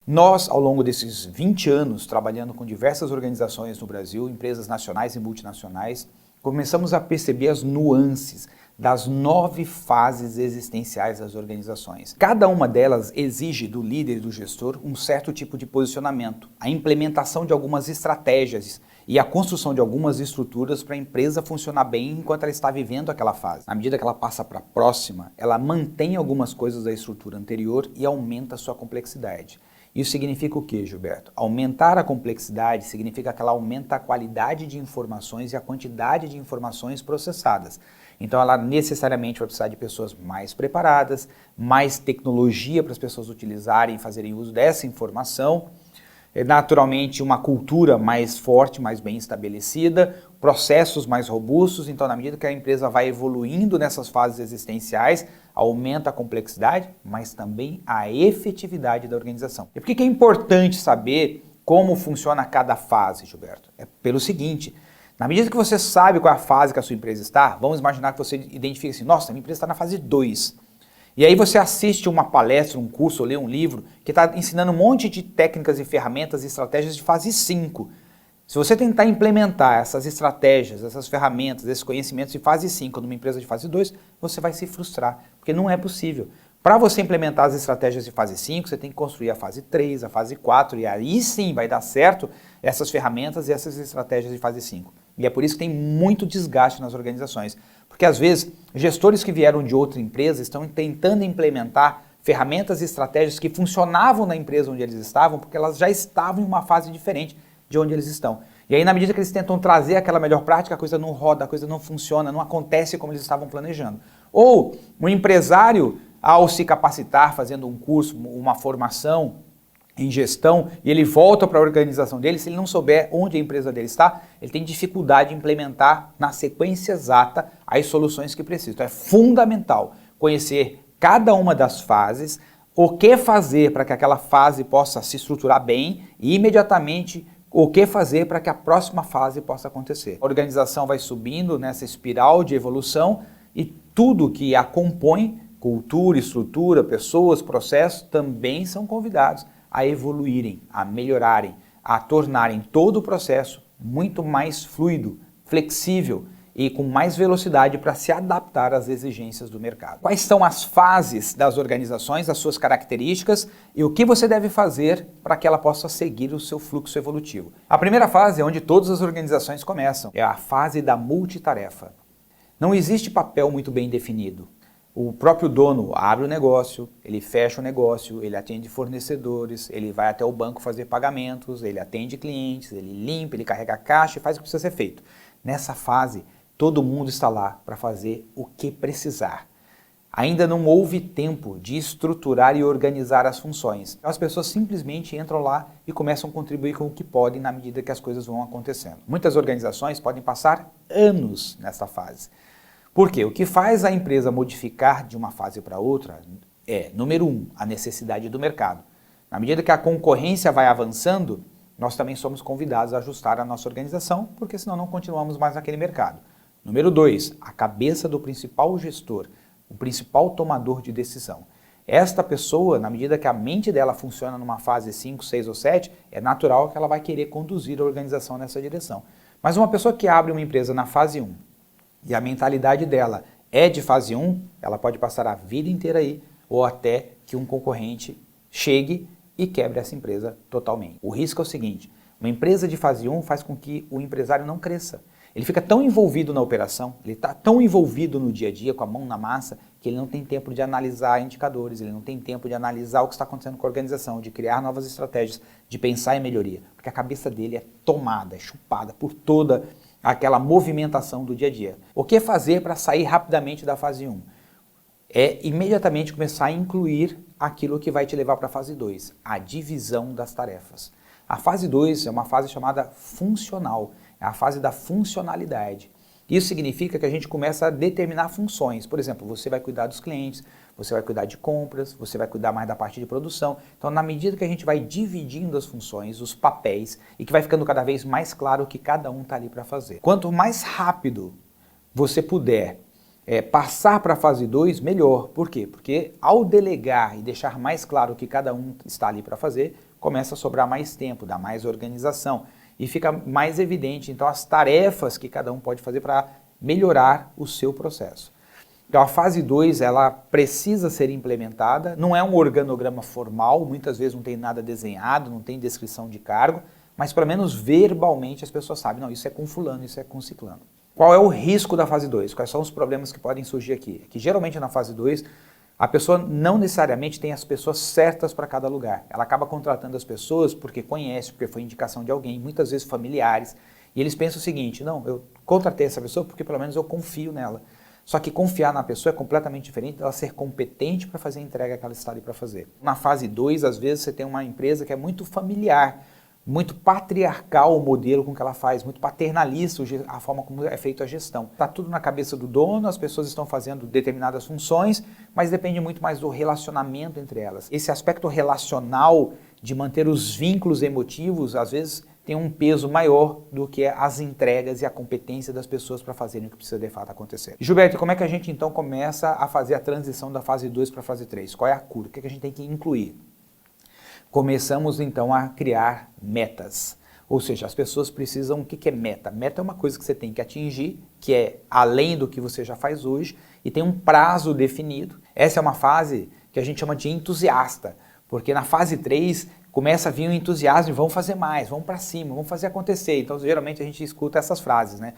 Nós, ao longo desses 20 anos, trabalhando com diversas organizações no Brasil, empresas nacionais e multinacionais, começamos a perceber as nuances das 9 fases existenciais das organizações. Cada uma delas exige do líder e do gestor um certo tipo de posicionamento, a implementação de algumas estratégias e a construção de algumas estruturas para a empresa funcionar bem enquanto ela está vivendo aquela fase. Na medida que ela passa para a próxima, ela mantém algumas coisas da estrutura anterior e aumenta a sua complexidade. Isso significa o quê, Gilberto? Aumentar a complexidade significa que ela aumenta a qualidade de informações e a quantidade de informações processadas. Então ela necessariamente vai precisar de pessoas mais preparadas, mais tecnologia para as pessoas utilizarem e fazerem uso dessa informação, naturalmente uma cultura mais forte, mais bem estabelecida, processos mais robustos. Então, na medida que a empresa vai evoluindo nessas fases existenciais, aumenta a complexidade, mas também a efetividade da organização. E por que é importante saber como funciona cada fase, Gilberto? É pelo seguinte: na medida que você sabe qual é a fase que a sua empresa está, vamos imaginar que você identifica assim, nossa, a minha empresa está na fase 2. E aí você assiste uma palestra, um curso, ou lê um livro que está ensinando um monte de técnicas e ferramentas e estratégias de fase 5. Se você tentar implementar essas estratégias, essas ferramentas, esses conhecimentos de fase 5 numa empresa de fase 2, você vai se frustrar, porque não é possível. Para você implementar as estratégias de fase 5, você tem que construir a fase 3, a fase 4, e aí sim vai dar certo essas ferramentas e essas estratégias de fase 5. E é por isso que tem muito desgaste nas organizações. Porque às vezes, gestores que vieram de outra empresa estão tentando implementar ferramentas e estratégias que funcionavam na empresa onde eles estavam, porque elas já estavam em uma fase diferente de onde eles estão. E aí, na medida que eles tentam trazer aquela melhor prática, a coisa não roda, a coisa não funciona, não acontece como eles estavam planejando. Ou um empresário, ao se capacitar, fazendo um curso, uma formação em gestão, e ele volta para a organização dele, se ele não souber onde a empresa dele está, ele tem dificuldade de implementar na sequência exata as soluções que precisa. Então é fundamental conhecer cada uma das fases, o que fazer para que aquela fase possa se estruturar bem e imediatamente o que fazer para que a próxima fase possa acontecer. A organização vai subindo nessa espiral de evolução e tudo que a compõe, cultura, estrutura, pessoas, processos, também são convidados a evoluírem, a melhorarem, a tornarem todo o processo muito mais fluido, flexível e com mais velocidade para se adaptar às exigências do mercado. Quais são as fases das organizações, as suas características e o que você deve fazer para que ela possa seguir o seu fluxo evolutivo? A primeira fase é onde todas as organizações começam, é a fase da multitarefa. Não existe papel muito bem definido. O próprio dono abre o negócio, ele fecha o negócio, ele atende fornecedores, ele vai até o banco fazer pagamentos, ele atende clientes, ele limpa, ele carrega a caixa e faz o que precisa ser feito. Nessa fase, todo mundo está lá para fazer o que precisar. Ainda não houve tempo de estruturar e organizar as funções. Então, as pessoas simplesmente entram lá e começam a contribuir com o que podem na medida que as coisas vão acontecendo. Muitas organizações podem passar anos nessa fase. Por quê? O que faz a empresa modificar de uma fase para outra é, número 1, a necessidade do mercado. Na medida que a concorrência vai avançando, nós também somos convidados a ajustar a nossa organização, porque senão não continuamos mais naquele mercado. Número 2, a cabeça do principal gestor, o principal tomador de decisão. Esta pessoa, na medida que a mente dela funciona numa fase 5, 6 ou 7, é natural que ela vai querer conduzir a organização nessa direção. Mas uma pessoa que abre uma empresa na fase 1, e a mentalidade dela é de fase 1, ela pode passar a vida inteira aí, ou até que um concorrente chegue e quebre essa empresa totalmente. O risco é o seguinte: uma empresa de fase 1 faz com que o empresário não cresça. Ele fica tão envolvido na operação, ele está tão envolvido no dia a dia, com a mão na massa, que ele não tem tempo de analisar indicadores, ele não tem tempo de analisar o que está acontecendo com a organização, de criar novas estratégias, de pensar em melhoria, porque a cabeça dele é tomada, é chupada por toda aquela movimentação do dia a dia. O que fazer para sair rapidamente da fase 1? É imediatamente começar a incluir aquilo que vai te levar para a fase 2, a divisão das tarefas. A fase 2 é uma fase chamada funcional, é a fase da funcionalidade. Isso significa que a gente começa a determinar funções. Por exemplo, você vai cuidar dos clientes, você vai cuidar de compras, você vai cuidar mais da parte de produção. Então, na medida que a gente vai dividindo as funções, os papéis, e que vai ficando cada vez mais claro o que cada um está ali para fazer. Quanto mais rápido você puder passar para a fase 2, melhor. Por quê? Porque ao delegar e deixar mais claro o que cada um está ali para fazer, começa a sobrar mais tempo, dá mais organização e fica mais evidente, então, as tarefas que cada um pode fazer para melhorar o seu processo. Então, a fase 2, ela precisa ser implementada, não é um organograma formal, muitas vezes não tem nada desenhado, não tem descrição de cargo, mas pelo menos verbalmente as pessoas sabem, não, isso é com fulano, isso é com ciclano. Qual é o risco da fase 2? Quais são os problemas que podem surgir aqui? Que geralmente na fase 2, a pessoa não necessariamente tem as pessoas certas para cada lugar. Ela acaba contratando as pessoas porque conhece, porque foi indicação de alguém, muitas vezes familiares, e eles pensam o seguinte, não, eu contratei essa pessoa porque pelo menos eu confio nela. Só que confiar na pessoa é completamente diferente dela ser competente para fazer a entrega que ela está ali para fazer. Na fase 2, às vezes você tem uma empresa que é muito familiar, muito patriarcal o modelo com que ela faz, muito paternalista a forma como é feita a gestão. Está tudo na cabeça do dono, as pessoas estão fazendo determinadas funções, mas depende muito mais do relacionamento entre elas. Esse aspecto relacional de manter os vínculos emotivos, às vezes, tem um peso maior do que as entregas e a competência das pessoas para fazerem o que precisa de fato acontecer. Gilberto, como é que a gente então começa a fazer a transição da fase 2 para a fase 3? Qual é a cura? O que a gente tem que incluir? Começamos então a criar metas. Ou seja, as pessoas precisam, o que é meta? Meta é uma coisa que você tem que atingir, que é além do que você já faz hoje, e tem um prazo definido. Essa é uma fase que a gente chama de entusiasta, porque na fase 3 começa a vir o entusiasmo e vamos fazer mais, vamos para cima, vamos fazer acontecer. Então geralmente a gente escuta essas frases, né?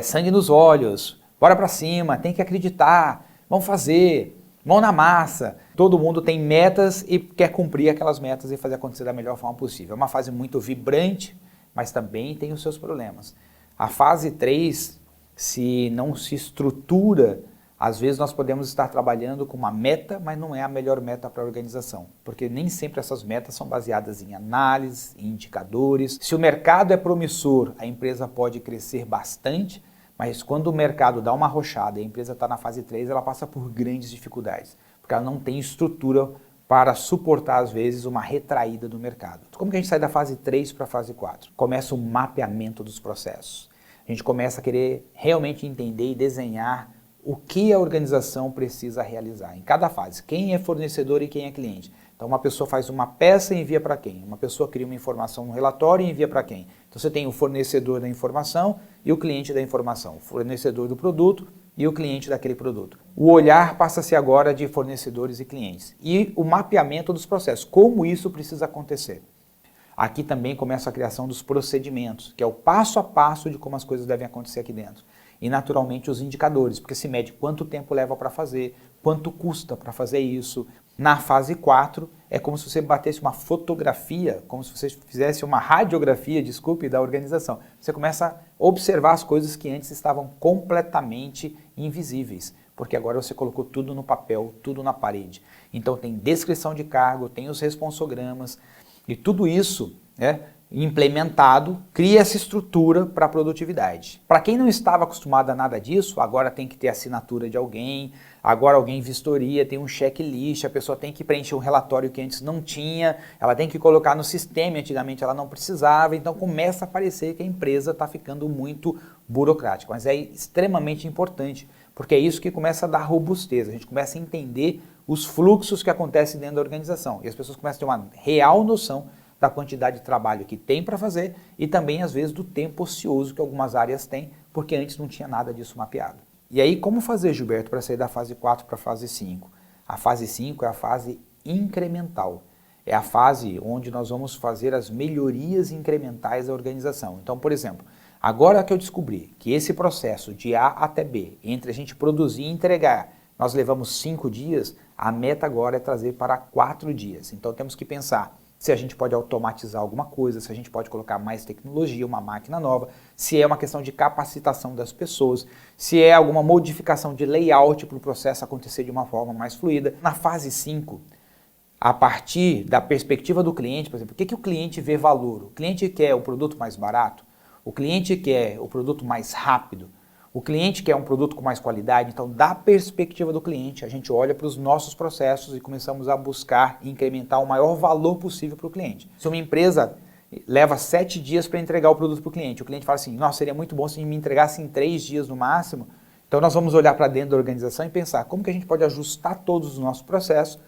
Sangue nos olhos, bora para cima, tem que acreditar, vamos fazer. Mão na massa, todo mundo tem metas e quer cumprir aquelas metas e fazer acontecer da melhor forma possível. É uma fase muito vibrante, mas também tem os seus problemas. A fase 3, se não se estrutura, às vezes nós podemos estar trabalhando com uma meta, mas não é a melhor meta para a organização, porque nem sempre essas metas são baseadas em análise, em indicadores. Se o mercado é promissor, a empresa pode crescer bastante, mas quando o mercado dá uma arrochada e a empresa está na fase 3, ela passa por grandes dificuldades, porque ela não tem estrutura para suportar, às vezes, uma retraída do mercado. Como que a gente sai da fase 3 para a fase 4? Começa o mapeamento dos processos. A gente começa a querer realmente entender e desenhar o que a organização precisa realizar em cada fase. Quem é fornecedor e quem é cliente. Então uma pessoa faz uma peça e envia para quem? Uma pessoa cria uma informação no relatório e envia para quem? Então você tem o fornecedor da informação e o cliente da informação, o fornecedor do produto e o cliente daquele produto. O olhar passa a ser agora de fornecedores e clientes. E o mapeamento dos processos, como isso precisa acontecer. Aqui também começa a criação dos procedimentos, que é o passo a passo de como as coisas devem acontecer aqui dentro. E naturalmente os indicadores, porque se mede quanto tempo leva para fazer, quanto custa para fazer isso. Na fase 4 é como se você batesse uma fotografia, como se você fizesse uma radiografia, desculpe, da organização. Você começa a observar as coisas que antes estavam completamente invisíveis, porque agora você colocou tudo no papel, tudo na parede. Então tem descrição de cargo, tem os responsogramas e tudo isso implementado, cria essa estrutura para a produtividade. Para quem não estava acostumado a nada disso, agora tem que ter assinatura de alguém, agora alguém vistoria, tem um checklist, a pessoa tem que preencher um relatório que antes não tinha, ela tem que colocar no sistema, antigamente ela não precisava, então começa a parecer que a empresa está ficando muito burocrática, mas é extremamente importante, porque é isso que começa a dar robustez, a gente começa a entender os fluxos que acontecem dentro da organização, e as pessoas começam a ter uma real noção da quantidade de trabalho que tem para fazer e também, às vezes, do tempo ocioso que algumas áreas têm, porque antes não tinha nada disso mapeado. E aí, como fazer, Gilberto, para sair da fase 4 para a fase 5? A fase 5 é a fase incremental. É a fase onde nós vamos fazer as melhorias incrementais da organização. Então, por exemplo, agora que eu descobri que esse processo de A até B, entre a gente produzir e entregar, nós levamos 5 dias, a meta agora é trazer para 4 dias. Então, temos que pensar se a gente pode automatizar alguma coisa, se a gente pode colocar mais tecnologia, uma máquina nova, se é uma questão de capacitação das pessoas, se é alguma modificação de layout para o processo acontecer de uma forma mais fluida. Na fase 5, a partir da perspectiva do cliente, por exemplo, o que o cliente vê valor? O cliente quer o produto mais barato? O cliente quer o produto mais rápido? O cliente quer um produto com mais qualidade? Então, da perspectiva do cliente, a gente olha para os nossos processos e começamos a buscar incrementar o maior valor possível para o cliente. Se uma empresa leva 7 dias para entregar o produto para o cliente fala assim, nossa, seria muito bom se me entregasse em 3 dias no máximo, Então nós vamos olhar para dentro da organização e pensar como que a gente pode ajustar todos os nossos processos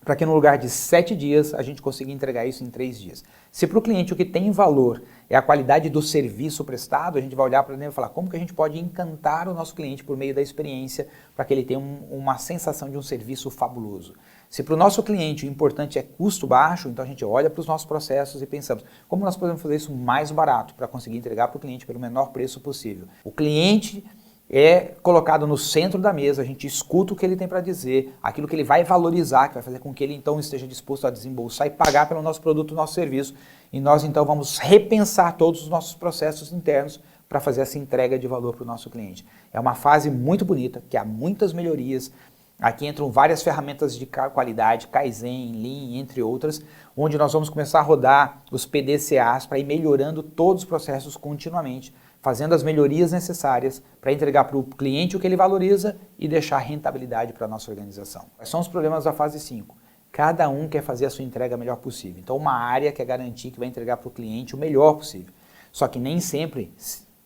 para que no lugar de 7 dias a gente consiga entregar isso em 3 dias. Se para o cliente o que tem valor é a qualidade do serviço prestado, a gente vai olhar para dentro e falar como que a gente pode encantar o nosso cliente por meio da experiência para que ele tenha uma sensação de um serviço fabuloso. Se para o nosso cliente o importante é custo baixo, então a gente olha para os nossos processos e pensamos como nós podemos fazer isso mais barato para conseguir entregar para o cliente pelo menor preço possível. O cliente é colocado no centro da mesa, a gente escuta o que ele tem para dizer, aquilo que ele vai valorizar, que vai fazer com que ele então esteja disposto a desembolsar e pagar pelo nosso produto, nosso serviço, e nós então vamos repensar todos os nossos processos internos para fazer essa entrega de valor para o nosso cliente. É uma fase muito bonita, que há muitas melhorias. Aqui entram várias ferramentas de qualidade, Kaizen, Lean, entre outras, onde nós vamos começar a rodar os PDCAs para ir melhorando todos os processos continuamente, fazendo as melhorias necessárias para entregar para o cliente o que ele valoriza e deixar rentabilidade para a nossa organização. Quais são os problemas da fase 5? Cada um quer fazer a sua entrega melhor possível. Então uma área quer garantir que vai entregar para o cliente o melhor possível. Só que nem sempre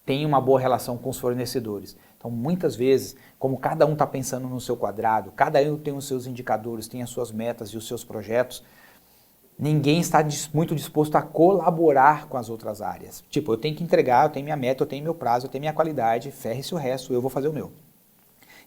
tem uma boa relação com os fornecedores. Então muitas vezes, como cada um está pensando no seu quadrado, cada um tem os seus indicadores, tem as suas metas e os seus projetos, ninguém está muito disposto a colaborar com as outras áreas. Tipo, eu tenho que entregar, eu tenho minha meta, eu tenho meu prazo, eu tenho minha qualidade, ferre-se o resto, eu vou fazer o meu.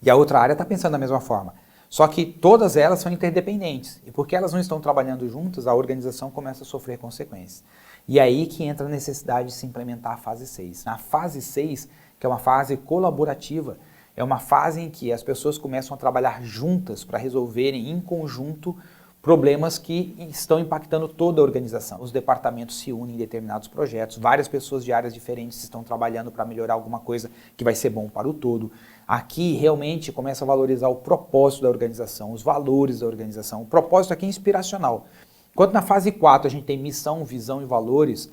E a outra área está pensando da mesma forma. Só que todas elas são interdependentes. E porque elas não estão trabalhando juntas, a organização começa a sofrer consequências. E aí que entra a necessidade de se implementar a fase 6. Na fase 6, que é uma fase colaborativa, é uma fase em que as pessoas começam a trabalhar juntas para resolverem em conjunto problemas que estão impactando toda a organização. Os departamentos se unem em determinados projetos, várias pessoas de áreas diferentes estão trabalhando para melhorar alguma coisa que vai ser bom para o todo. Aqui realmente começa a valorizar o propósito da organização, os valores da organização. O propósito aqui é inspiracional. Enquanto na fase 4 a gente tem missão, visão e valores,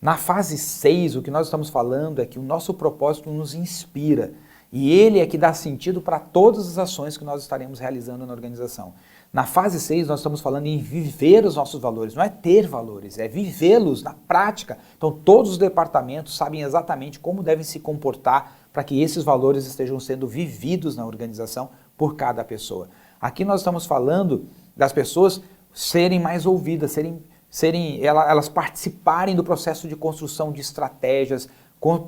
na fase 6 o que nós estamos falando é que o nosso propósito nos inspira. E ele é que dá sentido para todas as ações que nós estaremos realizando na organização. Na fase 6, nós estamos falando em viver os nossos valores. Não é ter valores, é vivê-los na prática. Então, todos os departamentos sabem exatamente como devem se comportar para que esses valores estejam sendo vividos na organização por cada pessoa. Aqui nós estamos falando das pessoas serem mais ouvidas, elas participarem do processo de construção de estratégias,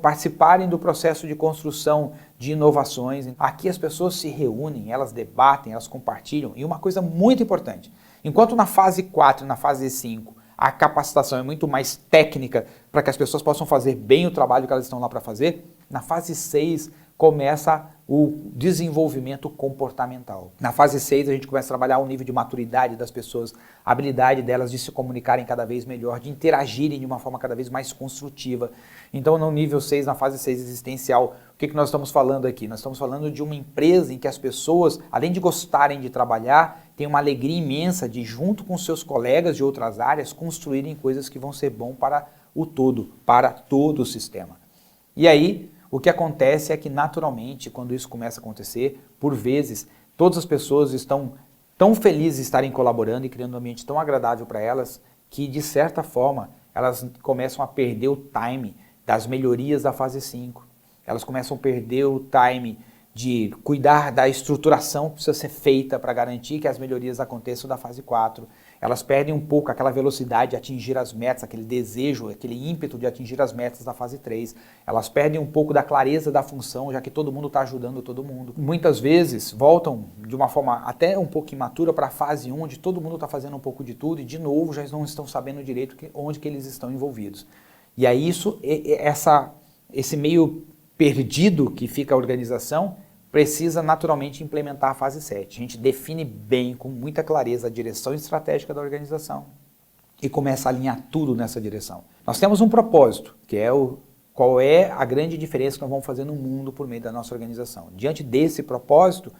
participarem do processo de construção de inovações. Aqui as pessoas se reúnem, elas debatem, elas compartilham. E uma coisa muito importante, enquanto na fase 4 e na fase 5 a capacitação é muito mais técnica para que as pessoas possam fazer bem o trabalho que elas estão lá para fazer, na fase 6 começa o desenvolvimento comportamental. Na fase 6 a gente começa a trabalhar o nível de maturidade das pessoas, a habilidade delas de se comunicarem cada vez melhor, de interagirem de uma forma cada vez mais construtiva. Então no nível 6, na fase 6 existencial, o que nós estamos falando aqui? Nós estamos falando de uma empresa em que as pessoas, além de gostarem de trabalhar, têm uma alegria imensa de, junto com seus colegas de outras áreas, construírem coisas que vão ser bom para o todo, para todo o sistema. E aí, o que acontece é que, naturalmente, quando isso começa a acontecer, por vezes, todas as pessoas estão tão felizes de estarem colaborando e criando um ambiente tão agradável para elas, que, de certa forma, elas começam a perder o time das melhorias da fase 5. Elas começam a perder o time de cuidar da estruturação que precisa ser feita para garantir que as melhorias aconteçam da fase 4. Elas perdem um pouco aquela velocidade de atingir as metas, aquele desejo, aquele ímpeto de atingir as metas da fase 3. Elas perdem um pouco da clareza da função, já que todo mundo está ajudando todo mundo. Muitas vezes voltam de uma forma até um pouco imatura para a fase 1, onde todo mundo está fazendo um pouco de tudo e, de novo, já não estão sabendo direito onde que eles estão envolvidos. E aí esse meio perdido que fica a organização precisa naturalmente implementar a fase 7. A gente define bem, com muita clareza, a direção estratégica da organização e começa a alinhar tudo nessa direção. Nós temos um propósito, que é qual é a grande diferença que nós vamos fazer no mundo por meio da nossa organização. Diante desse propósito,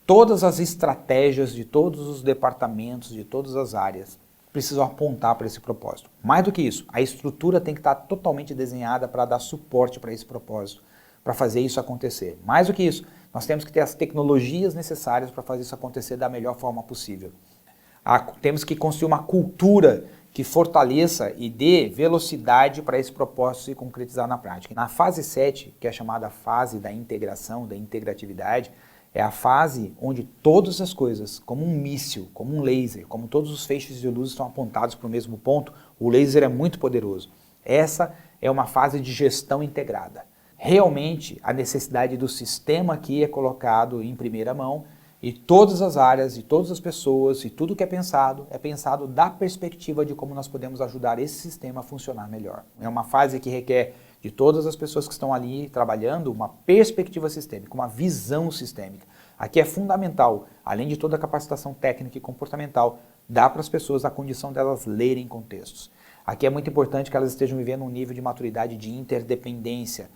todas as estratégias de todos os departamentos, de todas as áreas, precisam apontar para esse propósito. Mais do que isso, a estrutura tem que estar totalmente desenhada para dar suporte para esse propósito, para fazer isso acontecer. Mais do que isso, nós temos que ter as tecnologias necessárias para fazer isso acontecer da melhor forma possível. Temos que construir uma cultura que fortaleça e dê velocidade para esse propósito se concretizar na prática. Na fase 7, que é chamada fase da integração, da integratividade, é a fase onde todas as coisas, como um míssil, como um laser, como todos os feixes de luz estão apontados para o mesmo ponto, o laser é muito poderoso. Essa é uma fase de gestão integrada. Realmente, a necessidade do sistema aqui é colocado em primeira mão e todas as áreas e todas as pessoas e tudo que é pensado da perspectiva de como nós podemos ajudar esse sistema a funcionar melhor. É uma fase que requer de todas as pessoas que estão ali trabalhando uma perspectiva sistêmica, uma visão sistêmica. Aqui é fundamental, além de toda a capacitação técnica e comportamental, dar para as pessoas a condição delas lerem contextos. Aqui é muito importante que elas estejam vivendo um nível de maturidade de interdependência,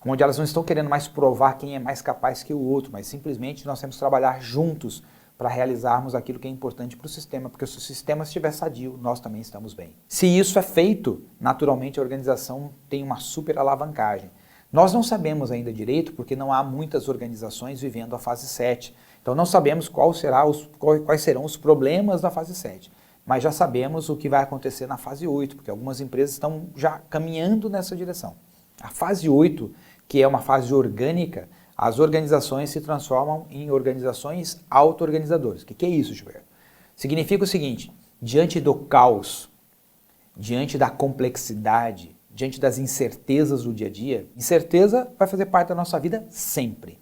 onde elas não estão querendo mais provar quem é mais capaz que o outro, mas simplesmente nós temos que trabalhar juntos para realizarmos aquilo que é importante para o sistema, porque se o sistema estiver sadio, nós também estamos bem. Se isso é feito, naturalmente a organização tem uma super alavancagem. Nós não sabemos ainda direito, porque não há muitas organizações vivendo a fase 7, então não sabemos quais serão os problemas da fase 7. Mas já sabemos o que vai acontecer na fase 8, porque algumas empresas estão já caminhando nessa direção. A fase 8, que é uma fase orgânica, as organizações se transformam em organizações auto-organizadoras. O que é isso, Gilberto? Significa o seguinte, diante do caos, diante da complexidade, diante das incertezas do dia a dia, incerteza vai fazer parte da nossa vida sempre.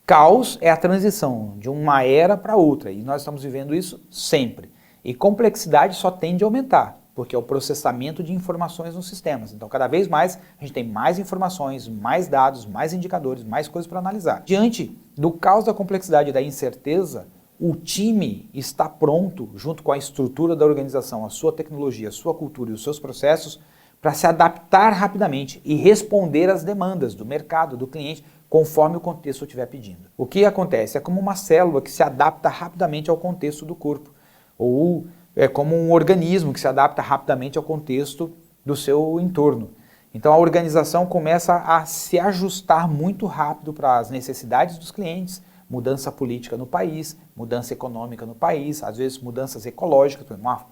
Caos é a transição de uma era para outra, e nós estamos vivendo isso sempre. E complexidade só tende a aumentar, porque é o processamento de informações nos sistemas. Então, cada vez mais, a gente tem mais informações, mais dados, mais indicadores, mais coisas para analisar. Diante do caos da complexidade e da incerteza, o time está pronto, junto com a estrutura da organização, a sua tecnologia, a sua cultura e os seus processos, para se adaptar rapidamente e responder às demandas do mercado, do cliente, conforme o contexto estiver pedindo. O que acontece? É como uma célula que se adapta rapidamente ao contexto do corpo, ou é como um organismo que se adapta rapidamente ao contexto do seu entorno. Então a organização começa a se ajustar muito rápido para as necessidades dos clientes, mudança política no país, mudança econômica no país, às vezes mudanças ecológicas.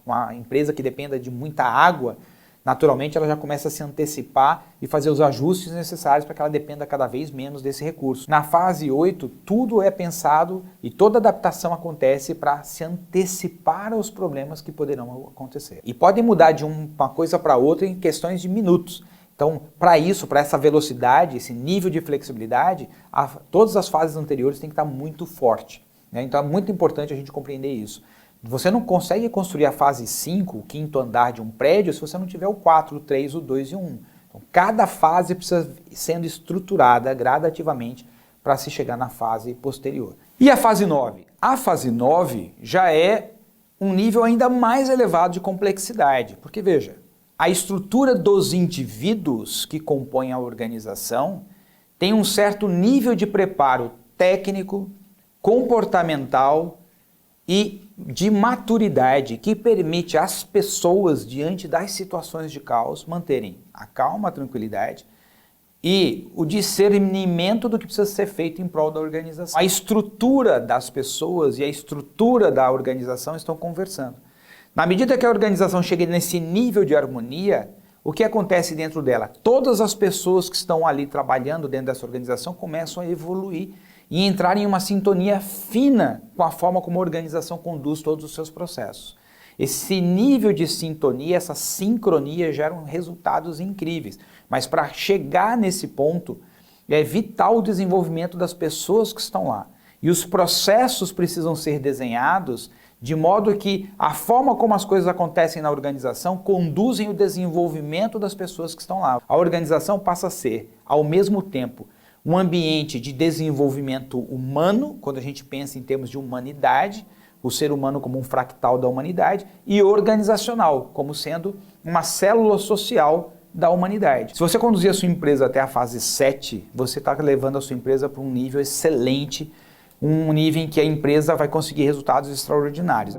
Uma empresa que dependa de muita água, naturalmente ela já começa a se antecipar e fazer os ajustes necessários para que ela dependa cada vez menos desse recurso. Na fase 8, tudo é pensado e toda adaptação acontece para se antecipar aos problemas que poderão acontecer. E podem mudar de uma coisa para outra em questões de minutos. Então, para isso, para essa velocidade, esse nível de flexibilidade, todas as fases anteriores têm que estar muito forte, né? Então é muito importante a gente compreender isso. Você não consegue construir a fase 5, o quinto andar de um prédio, se você não tiver o 4, o 3, o 2 e o 1. Então, cada fase precisa sendo estruturada gradativamente para se chegar na fase posterior. E a fase 9? A fase 9 já é um nível ainda mais elevado de complexidade, porque veja, a estrutura dos indivíduos que compõem a organização tem um certo nível de preparo técnico, comportamental e de maturidade que permite às pessoas, diante das situações de caos, manterem a calma, a tranquilidade e o discernimento do que precisa ser feito em prol da organização. A estrutura das pessoas e a estrutura da organização estão conversando. Na medida que a organização chega nesse nível de harmonia, o que acontece dentro dela? Todas as pessoas que estão ali trabalhando dentro dessa organização começam a evoluir e entrar em uma sintonia fina com a forma como a organização conduz todos os seus processos. Esse nível de sintonia, essa sincronia geram resultados incríveis, mas para chegar nesse ponto é vital o desenvolvimento das pessoas que estão lá. E os processos precisam ser desenhados de modo que a forma como as coisas acontecem na organização conduzem o desenvolvimento das pessoas que estão lá. A organização passa a ser, ao mesmo tempo, um ambiente de desenvolvimento humano, quando a gente pensa em termos de humanidade, o ser humano como um fractal da humanidade, e organizacional, como sendo uma célula social da humanidade. Se você conduzir a sua empresa até a fase 7, você está levando a sua empresa para um nível excelente, um nível em que a empresa vai conseguir resultados extraordinários.